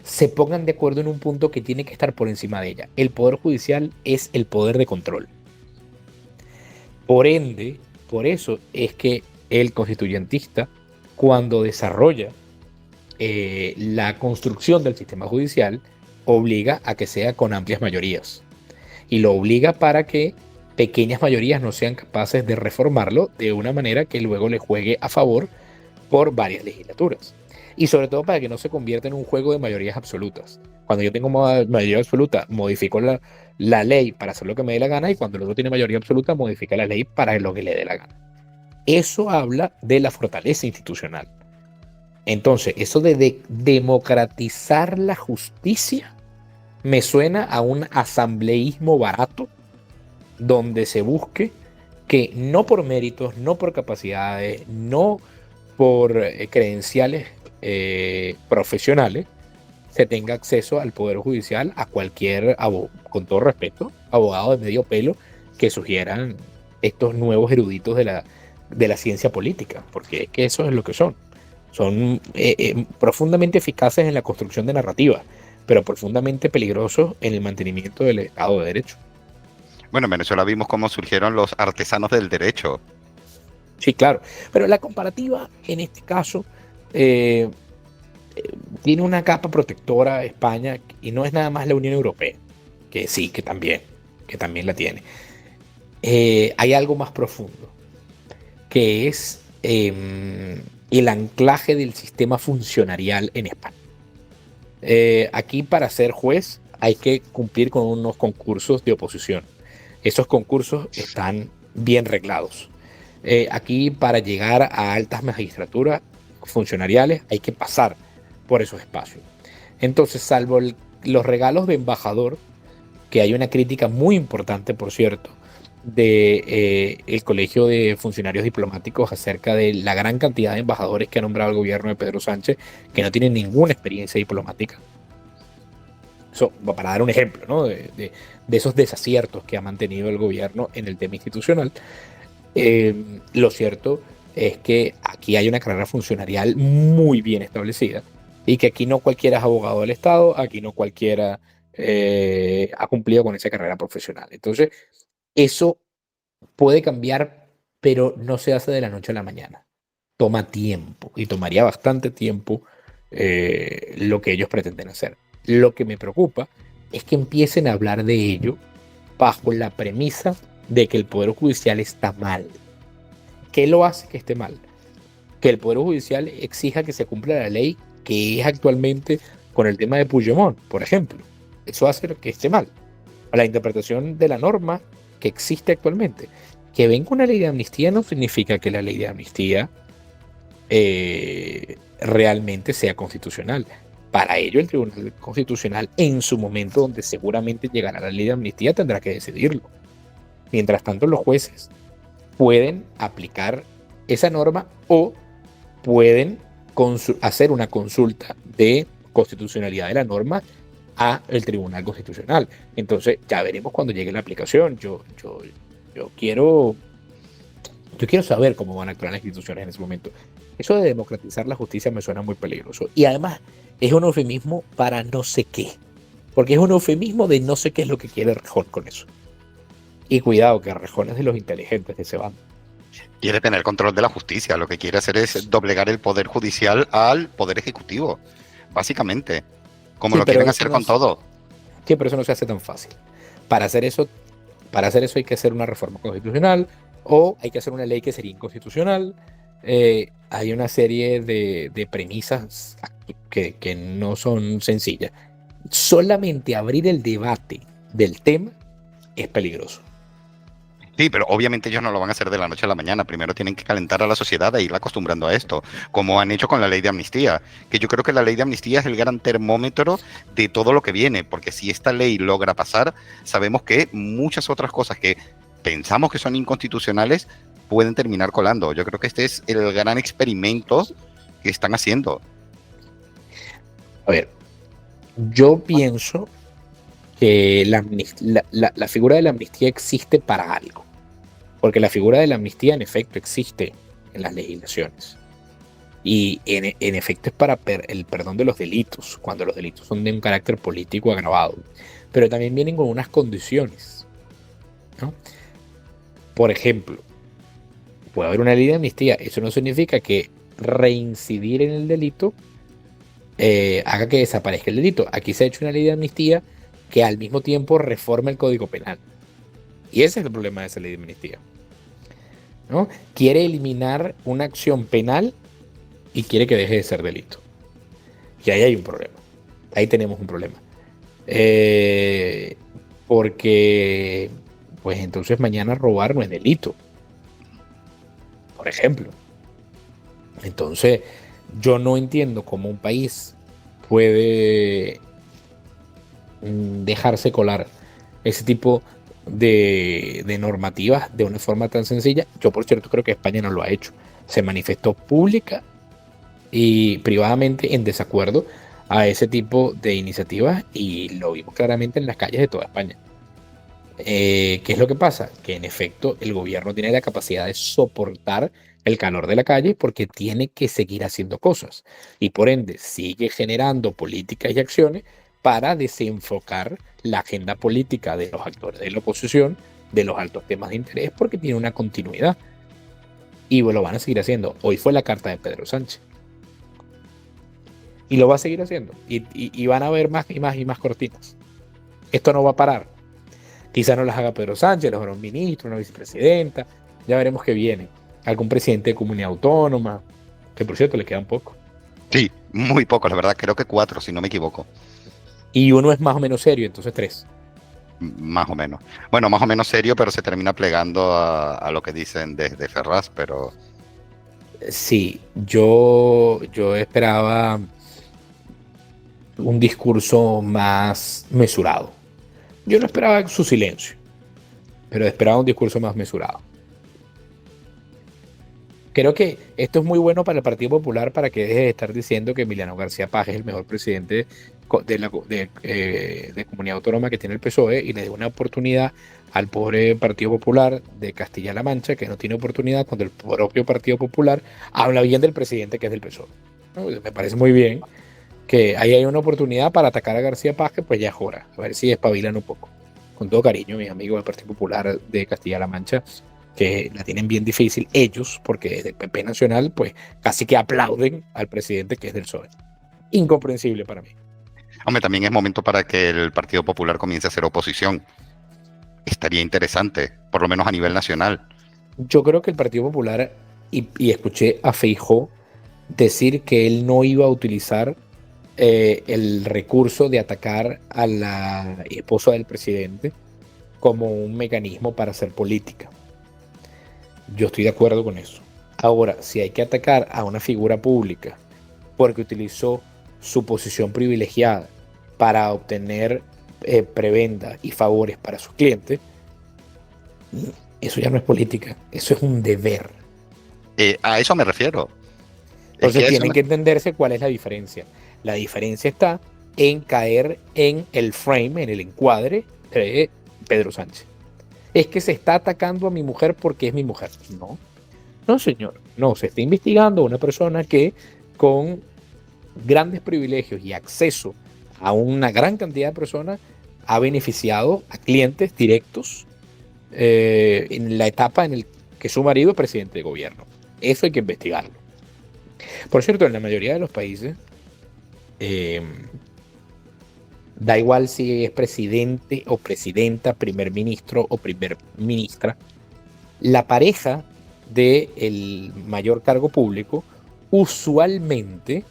se pongan de acuerdo en un punto que tiene que estar por encima de ella. El Poder Judicial es el poder de control. Por ende, por eso es que el constituyentista, cuando desarrolla la construcción del sistema judicial, obliga a que sea con amplias mayorías. Y lo obliga para que pequeñas mayorías no sean capaces de reformarlo de una manera que luego le juegue a favor por varias legislaturas. Y sobre todo para que no se convierta en un juego de mayorías absolutas. Cuando yo tengo mayoría absoluta, modifico la ley para hacer lo que me dé la gana, y cuando el otro tiene mayoría absoluta, modifica la ley para lo que le dé la gana. Eso habla de la fortaleza institucional. Entonces, eso de democratizar la justicia me suena a un asambleísmo barato donde se busque que no por méritos, no por capacidades, no por credenciales profesionales se tenga acceso al Poder Judicial a cualquier, con todo respeto, abogado de medio pelo que sugieran estos nuevos eruditos de la ciencia política, porque es que eso es lo que son. Son profundamente eficaces en la construcción de narrativas, pero profundamente peligrosos en el mantenimiento del Estado de Derecho. Bueno, en Venezuela vimos cómo surgieron los artesanos del derecho. Sí, claro, pero la comparativa en este caso tiene una capa protectora España, y no es nada más la Unión Europea, que sí, que también la tiene. Hay algo más profundo, que es el anclaje del sistema funcionarial en España. Aquí, para ser juez hay que cumplir con unos concursos de oposición. Esos concursos están bien reglados. Aquí, para llegar a altas magistraturas funcionariales, hay que pasar por esos espacios. Entonces, salvo los regalos de embajador, que hay una crítica muy importante, por cierto, de el Colegio de Funcionarios Diplomáticos acerca de la gran cantidad de embajadores que ha nombrado el gobierno de Pedro Sánchez que no tienen ninguna experiencia diplomática. Eso, para dar un ejemplo, ¿no? de esos desaciertos que ha mantenido el gobierno en el tema institucional. Lo cierto es que aquí hay una carrera funcionarial muy bien establecida y que aquí no cualquiera es abogado del Estado, aquí no cualquiera ha cumplido con esa carrera profesional. Entonces, eso puede cambiar, pero no se hace de la noche a la mañana. Toma tiempo y tomaría bastante tiempo lo que ellos pretenden hacer. Lo que me preocupa es que empiecen a hablar de ello bajo la premisa de que el Poder Judicial está mal. ¿Qué lo hace que esté mal? Que el Poder Judicial exija que se cumpla la ley que es actualmente con el tema de Puigdemont, por ejemplo. Eso hace que esté mal. La interpretación de la norma que existe actualmente. Que venga una ley de amnistía no significa que la ley de amnistía realmente sea constitucional. Para ello, el Tribunal Constitucional, en su momento donde seguramente llegará la ley de amnistía, tendrá que decidirlo. Mientras tanto, los jueces pueden aplicar esa norma o pueden hacer una consulta de constitucionalidad de la norma a el Tribunal Constitucional. Entonces, ya veremos cuando llegue la aplicación. Yo quiero saber cómo van a actuar las instituciones en ese momento. Eso de democratizar la justicia me suena muy peligroso. Y además, es un eufemismo para no sé qué. Porque es un eufemismo de no sé qué es lo que quiere Rejón con eso. Y cuidado, que Rejón es de los inteligentes de ese bando. Quiere tener control de la justicia. Lo que quiere hacer es doblegar el poder judicial al poder ejecutivo. Básicamente. Como Sí, lo quieren hacer con todo. Sí, pero eso no se hace tan fácil. Para hacer eso hay que hacer una reforma constitucional o hay que hacer una ley que sería inconstitucional. Hay una serie de premisas que no son sencillas. Solamente abrir el debate del tema es peligroso. Sí, pero obviamente ellos no lo van a hacer de la noche a la mañana. Primero tienen que calentar a la sociedad e irla acostumbrando a esto, como han hecho con la ley de amnistía, que yo creo que la ley de amnistía es el gran termómetro de todo lo que viene, porque si esta ley logra pasar, sabemos que muchas otras cosas que pensamos que son inconstitucionales pueden terminar colando. Yo creo que este es el gran experimento que están haciendo. A ver, yo pienso que la figura de la amnistía existe para algo. Porque la figura de la amnistía en efecto existe en las legislaciones. Y en efecto es para el perdón de los delitos, cuando los delitos son de un carácter político agravado. Pero también vienen con unas condiciones, ¿no? Por ejemplo, puede haber una ley de amnistía. Eso no significa que reincidir en el delito haga que desaparezca el delito. Aquí se ha hecho una ley de amnistía que al mismo tiempo reforma el Código Penal. Y ese es el problema de esa ley de amnistía, ¿no? Quiere eliminar una acción penal y quiere que deje de ser delito. Y ahí hay un problema. Ahí tenemos un problema. Porque, pues entonces mañana robar no es delito, por ejemplo. Entonces, yo no entiendo cómo un país puede dejarse colar ese tipo de normativas de una forma tan sencilla. Yo, por cierto, creo que España no lo ha hecho. Se manifestó pública y privadamente en desacuerdo a ese tipo de iniciativas y lo vimos claramente en las calles de toda España. ¿Qué es lo que pasa? Que en efecto el gobierno tiene la capacidad de soportar el calor de la calle porque tiene que seguir haciendo cosas y por ende sigue generando políticas y acciones para desenfocar la agenda política de los actores de la oposición, de los altos temas de interés, porque tiene una continuidad. Y lo van a seguir haciendo. Hoy fue la carta de Pedro Sánchez. Y lo va a seguir haciendo. Y van a haber más y más y más cortinas. Esto no va a parar. Quizá no las haga Pedro Sánchez, los hará un ministro, una vicepresidenta. Ya veremos qué viene. Algún presidente de comunidad autónoma, que por cierto le quedan poco. Sí, muy pocos, la verdad. Creo que 4, si no me equivoco. Y uno es más o menos serio, entonces 3. Más o menos. Bueno, más o menos serio, pero se termina plegando a lo que dicen desde Ferraz, pero... Sí, yo esperaba un discurso más mesurado. Yo no esperaba su silencio. pero esperaba un discurso más mesurado. Creo que esto es muy bueno para el Partido Popular para que deje de estar diciendo que Emiliano García Page es el mejor presidente de comunidad autónoma que tiene el PSOE y le dé una oportunidad al pobre Partido Popular de Castilla-La Mancha, que no tiene oportunidad cuando el propio Partido Popular habla bien del presidente que es del PSOE. ¿No? Me parece muy bien que ahí hay una oportunidad para atacar a García Page, pues ya es hora, a ver si espabilan un poco. Con todo cariño, mis amigos del Partido Popular de Castilla-La Mancha, que la tienen bien difícil ellos, porque desde el PP Nacional, pues casi que aplauden al presidente que es del PSOE. Incomprensible para mí. Hombre, también es momento para que el Partido Popular comience a hacer oposición. Estaría interesante, por lo menos a nivel nacional. Yo creo que el Partido Popular, y escuché a Feijóo decir que él no iba a utilizar el recurso de atacar a la esposa del presidente como un mecanismo para hacer política. Yo estoy de acuerdo con eso. Ahora, si hay que atacar a una figura pública porque utilizó su posición privilegiada para obtener prebenda y favores para sus clientes, eso ya no es política, eso es un deber. A eso me refiero. Entonces tienen que entenderse cuál es la diferencia. La diferencia está en caer en el frame, en el encuadre de Pedro Sánchez. Es que se está atacando a mi mujer porque es mi mujer. No, no señor. No, se está investigando a una persona que con grandes privilegios y acceso a una gran cantidad de personas ha beneficiado a clientes directos en la etapa en la que su marido es presidente de gobierno. Eso hay que investigarlo. Por cierto, en la mayoría de los países, da igual si es presidente o presidenta, primer ministro o primer ministra, la pareja del mayor cargo público usualmente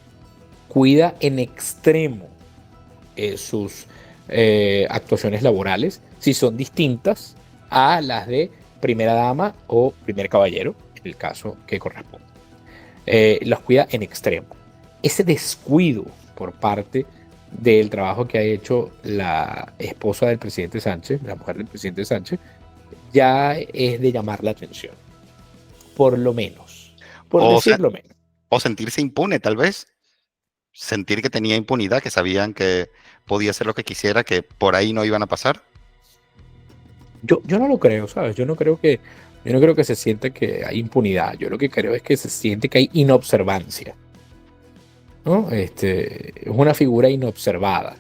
cuida en extremo sus actuaciones laborales si son distintas a las de primera dama o primer caballero, en el caso que corresponde. Los cuida en extremo. Ese descuido por parte del trabajo que ha hecho la esposa del presidente Sánchez, la mujer del presidente Sánchez, ya es de llamar la atención. Por lo menos. Por decirlo menos. O sentirse impune, tal vez. Sentir que tenía impunidad, que sabían que podía hacer lo que quisiera, que por ahí no iban a pasar. Yo no lo creo, ¿sabes? Yo no creo que se sienta que hay impunidad. Yo lo que creo es que se siente que hay inobservancia, ¿no? Es una figura inobservada.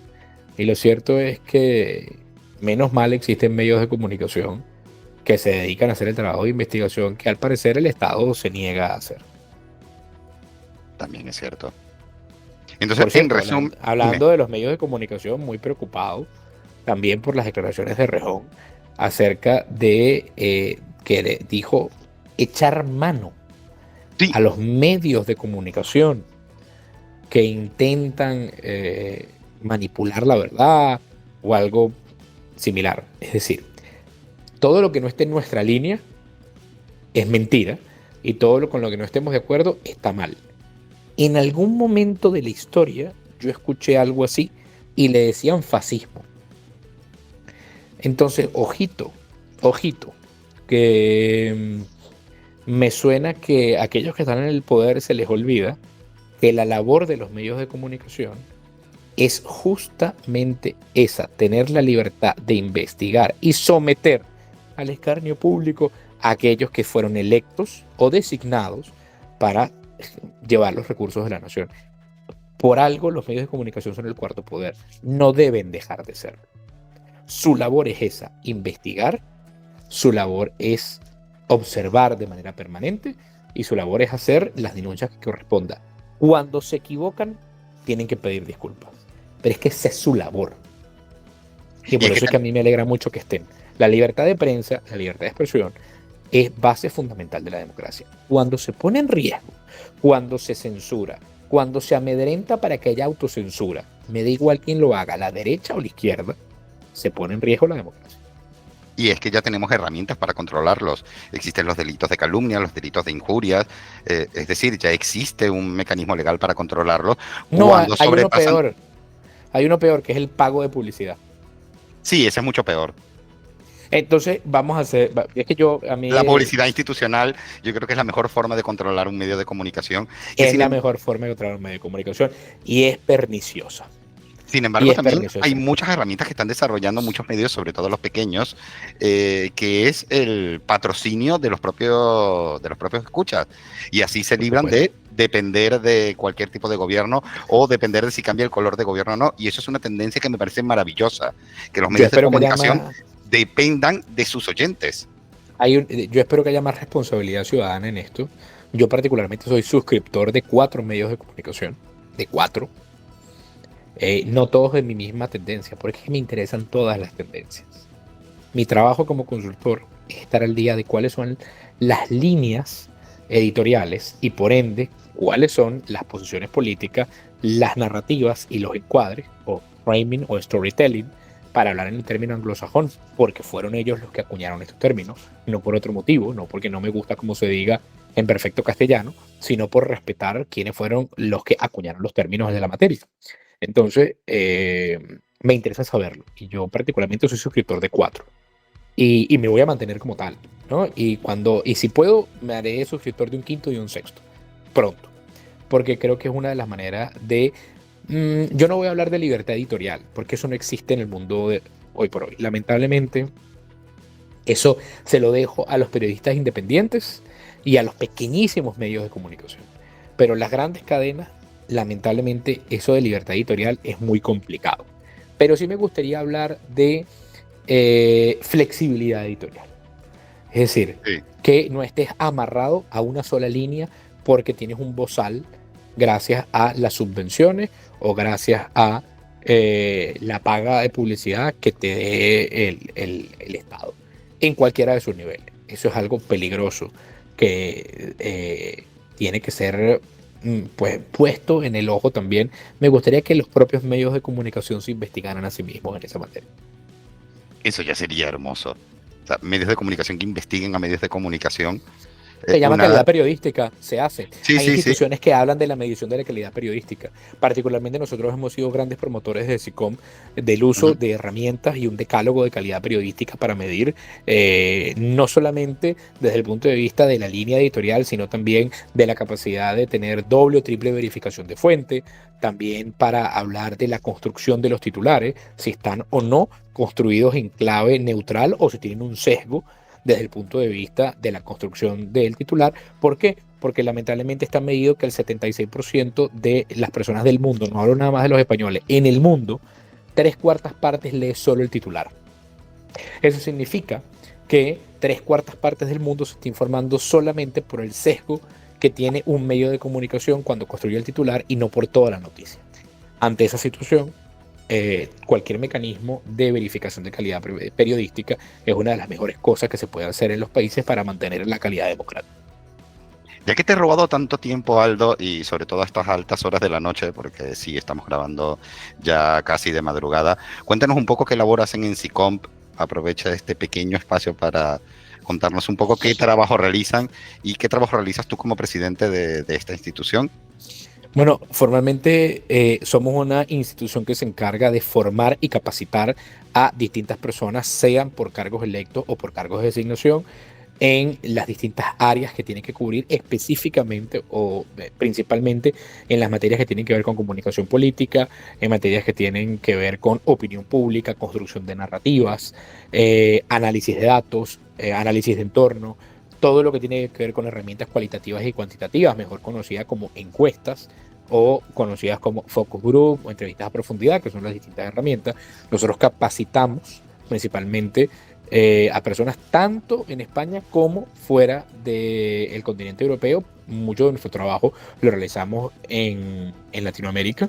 Y lo cierto es que menos mal existen medios de comunicación que se dedican a hacer el trabajo de investigación que al parecer el Estado se niega a hacer. También es cierto. Entonces, cierto, en resumen, hablando de los medios de comunicación, muy preocupado también por las declaraciones de Rejón acerca de que dijo echar mano a los medios de comunicación que intentan manipular la verdad o algo similar. Es decir, todo lo que no esté en nuestra línea es mentira y todo lo con lo que no estemos de acuerdo está mal. En algún momento de la historia yo escuché algo así y le decían fascismo. Entonces, ojito, que me suena que a aquellos que están en el poder se les olvida que la labor de los medios de comunicación es justamente esa, tener la libertad de investigar y someter al escarnio público a aquellos que fueron electos o designados para llevar los recursos de la nación. Por algo los medios de comunicación son el cuarto poder, no deben dejar de serlo. Su labor es esa, investigar, su labor es observar de manera permanente y su labor es hacer las denuncias que correspondan. Cuando se equivocan, tienen que pedir disculpas. Pero es que esa es su labor. Y por eso es que a mí me alegra mucho que estén. La libertad de prensa, la libertad de expresión, es base fundamental de la democracia. Cuando se pone en riesgo, cuando se censura, cuando se amedrenta para que haya autocensura, me da igual quién lo haga, la derecha o la izquierda, se pone en riesgo la democracia. Y es que ya tenemos herramientas para controlarlos. Existen los delitos de calumnia, los delitos de injurias. Es decir, ya existe un mecanismo legal para controlarlos. No, hay uno peor. Hay uno peor, que es el pago de publicidad. Sí, ese es mucho peor. Entonces, vamos a hacer, es que a mí La publicidad institucional, yo creo que es la mejor forma de controlar un medio de comunicación, que es la mejor forma de controlar un medio de comunicación y es perniciosa. sin Y embargo, es también hay perniciosa. muchas herramientas que están desarrollando muchos medios, sobre todo los pequeños, que es el patrocinio de los propios escuchas. Y así se Por libran supuesto. de depender de cualquier tipo de gobierno o depender de si cambia el color de gobierno o no. Y eso es una tendencia que me parece maravillosa, que los Yo medios de espero que haya comunicación más, dependan de sus oyentes. yo espero que haya más responsabilidad ciudadana en esto. Yo particularmente soy suscriptor de 4 medios de comunicación, de 4. No todos de mi misma tendencia, porque es que me interesan todas las tendencias. Mi trabajo como consultor es estar al día de cuáles son las líneas editoriales y por ende cuáles son las posiciones políticas, las narrativas y los encuadres o framing o storytelling para hablar en el término anglosajón, porque fueron ellos los que acuñaron estos términos, no por otro motivo, no porque no me gusta cómo se diga en perfecto castellano, sino por respetar quiénes fueron los que acuñaron los términos de la materia. Entonces, me interesa saberlo y yo particularmente soy suscriptor de 4 y me voy a mantener como tal, ¿no? Y si puedo, me haré suscriptor de un quinto y un sexto, pronto, porque creo que es una de las maneras de... yo no voy a hablar de libertad editorial, porque eso no existe en el mundo de hoy por hoy. Lamentablemente, eso se lo dejo a los periodistas independientes y a los pequeñísimos medios de comunicación. Pero las grandes cadenas, lamentablemente, eso de libertad editorial es muy complicado. Pero sí me gustaría hablar de flexibilidad editorial. Es decir, Sí. que no estés amarrado a una sola línea porque tienes un bozal gracias a las subvenciones o gracias a la paga de publicidad que te dé el Estado en cualquiera de sus niveles. Eso es algo peligroso que tiene que ser pues, puesto en el ojo también. Me gustaría que los propios medios de comunicación se investigaran a sí mismos en esa materia. Eso ya sería hermoso. O sea, medios de comunicación que investiguen a medios de comunicación. Se llama Una... calidad periodística, se hace. Sí, Hay sí, sí. instituciones que hablan de la medición de la calidad periodística. Particularmente nosotros hemos sido grandes promotores de SICOM del uso Ujú. de herramientas y un decálogo de calidad periodística para medir no solamente desde el punto de vista de la línea editorial, sino también de la capacidad de tener doble o triple verificación de fuente, también para hablar de la construcción de los titulares, si están o no construidos en clave neutral o si tienen un sesgo desde el punto de vista de la construcción del titular. ¿Por qué? Porque lamentablemente está medido que el 76% de las personas del mundo, no hablo nada más de los españoles, en el mundo, 3/4 partes lee solo el titular. Eso significa que 3/4 partes del mundo se está informando solamente por el sesgo que tiene un medio de comunicación cuando construye el titular y no por toda la noticia. Ante esa situación, cualquier mecanismo de verificación de calidad periodística es una de las mejores cosas que se puede hacer en los países para mantener la calidad democrática. Ya que te he robado tanto tiempo, Aldo, y sobre todo a estas altas horas de la noche, porque sí, estamos grabando ya casi de madrugada, cuéntanos un poco qué labor hacen en SICOMP. Aprovecha este pequeño espacio para contarnos un poco qué trabajo realizan y qué trabajo realizas tú como presidente de esta institución. Bueno, formalmente somos una institución que se encarga de formar y capacitar a distintas personas, sean por cargos electos o por cargos de designación, en las distintas áreas que tienen que cubrir específicamente o principalmente en las materias que tienen que ver con comunicación política, en materias que tienen que ver con opinión pública, construcción de narrativas, análisis de datos, análisis de entorno, todo lo que tiene que ver con herramientas cualitativas y cuantitativas, mejor conocidas como encuestas o conocidas como focus group o entrevistas a profundidad, que son las distintas herramientas. Nosotros capacitamos principalmente a personas tanto en España como fuera del continente europeo. Mucho de nuestro trabajo lo realizamos en Latinoamérica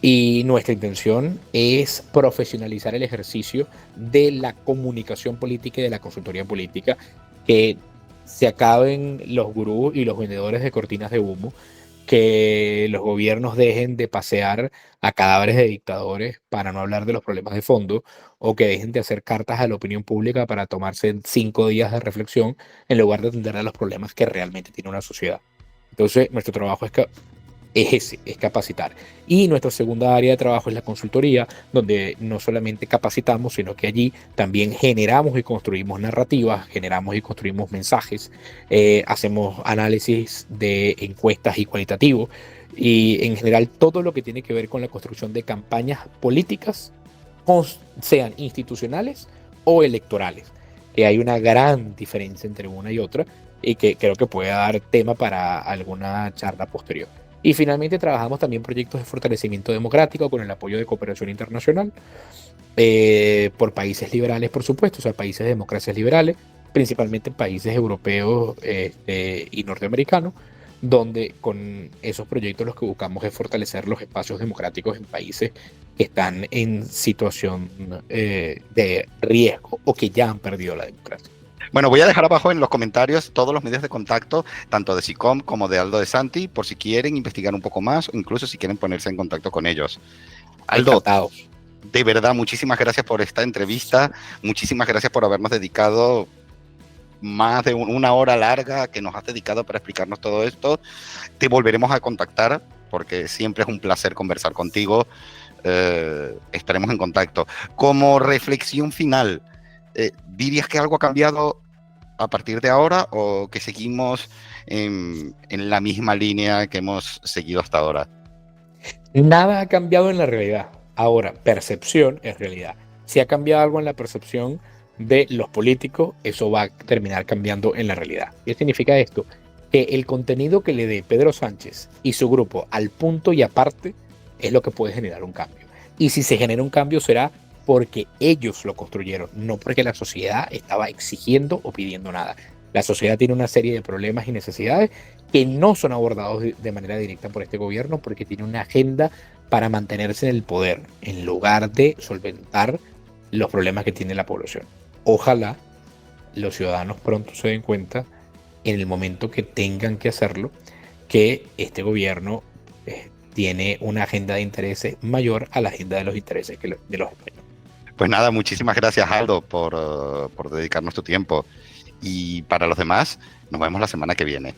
y nuestra intención es profesionalizar el ejercicio de la comunicación política y de la consultoría política, que se acaben los gurús y los vendedores de cortinas de humo, que los gobiernos dejen de pasear a cadáveres de dictadores para no hablar de los problemas de fondo, o que dejen de hacer cartas a la opinión pública para tomarse 5 días de reflexión en lugar de atender a los problemas que realmente tiene una sociedad. Entonces, nuestro trabajo es es ese, es capacitar. Y nuestra segunda área de trabajo es la consultoría, donde no solamente capacitamos, sino que allí también generamos y construimos narrativas, generamos y construimos mensajes, hacemos análisis de encuestas y cualitativos, y en general todo lo que tiene que ver con la construcción de campañas políticas, sean institucionales o electorales, que hay una gran diferencia entre una y otra y que creo que puede dar tema para alguna charla posterior. Y finalmente trabajamos también proyectos de fortalecimiento democrático con el apoyo de cooperación internacional por países liberales, por supuesto, o sea, países de democracias liberales, principalmente países europeos y norteamericanos, donde con esos proyectos lo que buscamos es fortalecer los espacios democráticos en países que están en situación de riesgo o que ya han perdido la democracia. Bueno, voy a dejar abajo en los comentarios todos los medios de contacto, tanto de SICOM como de Aldo de Santi, por si quieren investigar un poco más o incluso si quieren ponerse en contacto con ellos. Aldo, Encantados. de verdad, muchísimas gracias por esta entrevista, muchísimas gracias por habernos dedicado más de una hora larga que nos has dedicado para explicarnos todo esto. Te volveremos a contactar porque siempre es un placer conversar contigo. Estaremos en contacto. Como reflexión final, ¿dirías que algo ha cambiado a partir de ahora o que seguimos en la misma línea que hemos seguido hasta ahora? Nada ha cambiado en la realidad. Ahora, percepción es realidad. Si ha cambiado algo en la percepción de los políticos, eso va a terminar cambiando en la realidad. ¿Qué significa esto? Que el contenido que le dé Pedro Sánchez y su grupo al punto y aparte es lo que puede generar un cambio. Y si se genera un cambio será porque ellos lo construyeron, no porque la sociedad estaba exigiendo o pidiendo nada. La sociedad tiene una serie de problemas y necesidades que no son abordados de manera directa por este gobierno porque tiene una agenda para mantenerse en el poder en lugar de solventar los problemas que tiene la población. Ojalá los ciudadanos pronto se den cuenta en el momento que tengan que hacerlo que este gobierno tiene una agenda de intereses mayor a la agenda de los intereses de los españoles. Pues nada, muchísimas gracias, Aldo, por dedicarnos tu tiempo. Y para los demás, nos vemos la semana que viene.